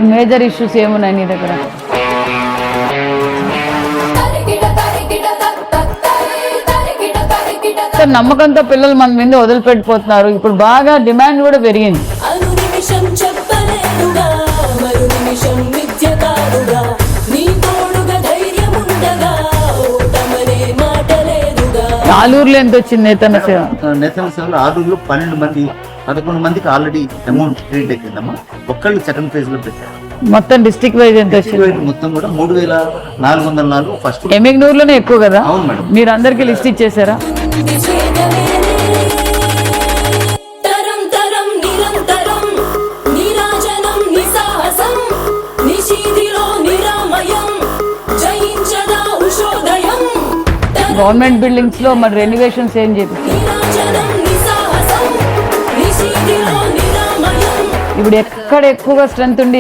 ఈ major issues ఏమున్నాయి నీ దగ్గర? సార్ నమ్మకంతో పిల్లలు మన మీద వదిలిపెట్టిపోతున్నారు. ఇప్పుడు బాగా డిమాండ్ కూడా పెరిగింది. ఆలూరులో ఎంత వచ్చింది నేతన్న సేవ? నేతన్న సేవలో ఆలూరులో 11 మందికి ఆల్రెడీ అమౌంట్ క్రియేట్ అయిపోయిందమ్మా. ఒక్కళ్ళు సెకండ్ ఫేజ్ లో పెట్టారు. మొత్తం డిస్ట్రిక్ట్ వైజ్ ఎంత వచ్చింది? మొత్తం కూడా 3404 ఫస్ట్. ఎమ్మిగనూరులోనే ఎక్కువ కదా? అవును మేడం. మీరు అందరికి లిస్ట్ ఇచ్చేసారా? గవర్నమెంట్ బిల్డింగ్స్ లో మరి రెనోవేషన్స్ ఏం చేపిస్తారు? ఇప్పుడు ఎక్కడ ఎక్కువగా స్ట్రెంత్ ఉండి